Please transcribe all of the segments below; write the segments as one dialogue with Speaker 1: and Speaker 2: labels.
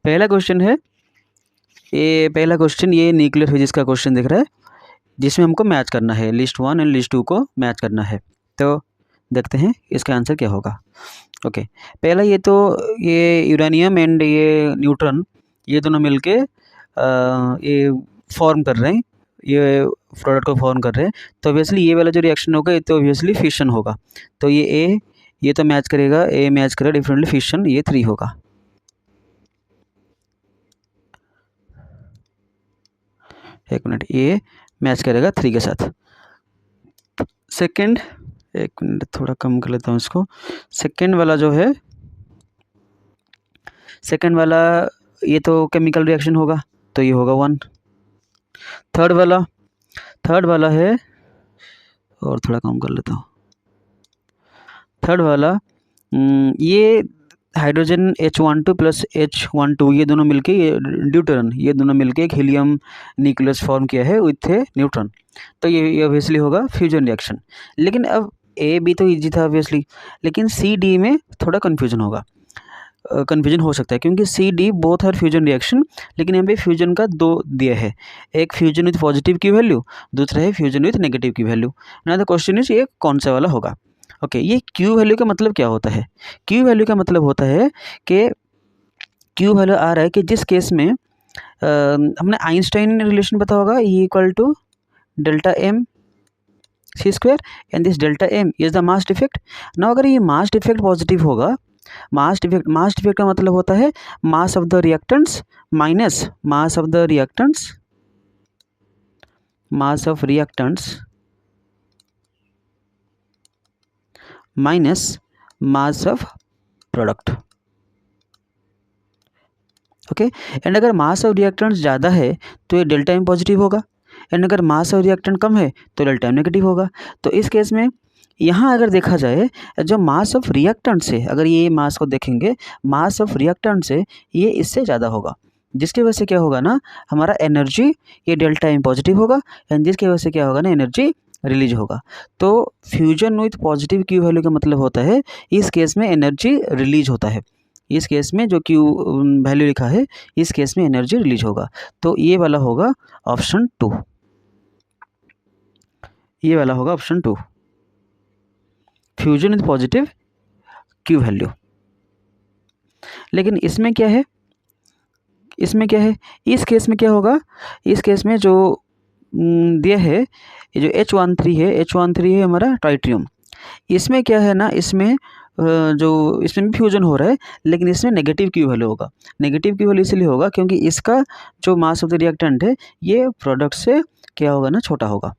Speaker 1: पहला क्वेश्चन है, ये पहला क्वेश्चन ये न्यूक्लियर फिजिक्स का क्वेश्चन दिख रहा है, जिसमें हमको मैच करना है, लिस्ट 1 एंड लिस्ट 2 को मैच करना है। तो देखते हैं इसका आंसर क्या होगा। ओके, पहला ये यूरेनियम एंड ये न्यूट्रॉन, ये दोनों मिलके ये फॉर्म कर रहे हैं, ये प्रोडक्ट को फॉर्म कर रहे हैं। तो ऑब्वियसली ये वाला जो रिएक्शन होगा ये तो ऑब्वियसली फिशन होगा। तो ये तो मैच करेगा, ए मैच करेगा डिफरेंटली फिशन, ये 3 होगा। एक मिनट, ये मैच करेगा 3 के साथ। सेकंड, एक मिनट थोड़ा कम कर लेता हूँ इसको। सेकंड वाला जो है, सेकंड वाला ये तो केमिकल रिएक्शन होगा, तो ये होगा 1। थर्ड वाला है, और थोड़ा कम कर लेता हूँ। थर्ड वाला ये हाइड्रोजन H12 प्लस H12 ये दोनों मिलके ये ड्यूटेरन, ये दोनों मिलके एक हीलियम न्यूक्लियस फॉर्म किया है विथ न्यूट्रॉन। तो ये ऑब्वियसली होगा फ्यूजन रिएक्शन। लेकिन अब ए बी तो इजी था ऑब्वियसली, लेकिन सी डी में थोड़ा कन्फ्यूजन होगा, कन्फ्यूजन हो सकता है, क्योंकि C D both are fusion reaction, लेकिन यहाँ पे फ्यूजन का 2 दिया है, एक फ्यूजन विथ पॉजिटिव की वैल्यू, दूसरा है फ्यूजन विथ नेगेटिव की वैल्यू। ना द क्वेश्चन इज ये कौन सा वाला होगा। ओके, ये क्यू वैल्यू का मतलब क्या होता है? क्यू वैल्यू का मतलब होता है कि क्यू वैल्यू आ रहा है कि जिस केस में हमने आइंस्टाइन रिलेशन पता होगा, E equal to delta M C square and this delta M is the mass defect. ना अगर ये मास डिफेक्ट पॉजिटिव होगा, मास डिफेक्ट का मतलब होता है mass of the reactants minus mass of the reactants, mass of reactants minus mass of product. Okay, and अगर mass of reactants ज़्यादा है तो ये डेल्टा एम पॉजिटिव होगा, एंड अगर मास ऑफ रिएक्टेंट कम है तो डेल्टा एम नेगेटिव होगा। तो इस केस में यहाँ अगर देखा जाए, जो मास ऑफ रिएक्टेंट से, अगर ये मास को देखेंगे, मास ऑफ रिएक्टेंट से ये इससे ज़्यादा होगा, जिसकी वजह से क्या होगा ना, हमारा एनर्जी ये डेल्टा एम पॉजिटिव होगा, एंड जिसकी वजह से क्या होगा ना, एनर्जी रिलीज होगा। तो fusion with positive Q value का मतलब होता है इस केस में एनर्जी रिलीज होता है। इस केस में जो क्यू वैल्यू लिखा है, इस केस में एनर्जी रिलीज होगा। तो ये वाला होगा ऑप्शन 2, ये वाला होगा option 2, fusion with positive Q value. लेकिन इसमें क्या है, इस केस में क्या होगा, इस केस में जो दिया है, ये जो H13 है हमारा ट्राइटियम, इसमें क्या है ना, इसमें जो इसमें भी फ्यूजन हो रहा है, लेकिन इसमें नेगेटिव क्यू वैल्यू होगा। नेगेटिव क्यू वैल्यू इसलिए होगा क्योंकि इसका जो मास ऑफ द रिएक्टेंट है ये प्रोडक्ट से क्या होगा ना, छोटा होगा,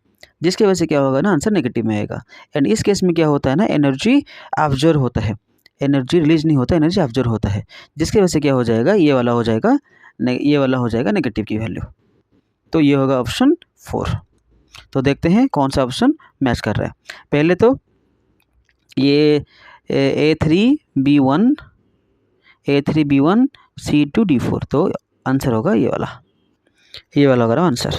Speaker 1: जिसकी वजह से क्या होगा ना, आंसर नेगेटिव में आएगा। एंड इस केस में क्या होता है ना, एनर्जी ऑब्जर्व होता है, एनर्जी रिलीज नहीं होता, एनर्जी ऑब्जर्व होता है, जिसकी वजह से क्या हो जाएगा, ये वाला हो जाएगा नेगेटिव की वैल्यू। तो ये होगा ऑप्शन 4। तो देखते हैं कौन सा ऑप्शन मैच कर रहा है। पहले तो ये A3B1 C2D4, तो आंसर होगा ये वाला होगा आंसर।